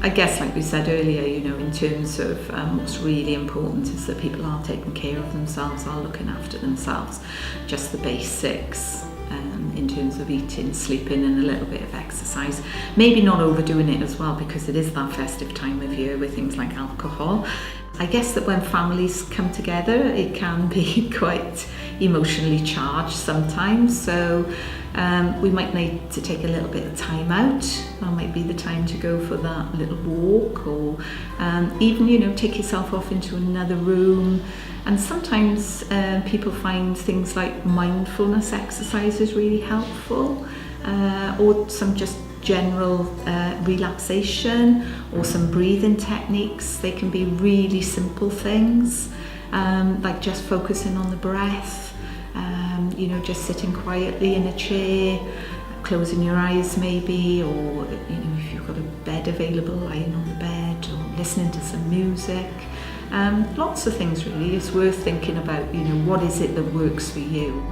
I guess, like we said earlier, you know, in terms of what's really important is that people are taking care of themselves, are looking after themselves, just the basics in terms of eating, sleeping and a little bit of exercise. Maybe not overdoing it as well, because it is that festive time of year with things like alcohol. I guess that when families come together, it can be quite emotionally charged sometimes, so we might need to take a little bit of time out. That might be the time to go for that little walk, or even, you know, take yourself off into another room. And sometimes people find things like mindfulness exercises really helpful, or some just general relaxation, or some breathing techniques. They can be really simple things, like just focusing on the breath, you know, just sitting quietly in a chair, closing your eyes maybe, or, you know, if you've got a bed available, lying on the bed, or listening to some music. Lots of things really. It's worth thinking about, you know, what is it that works for you.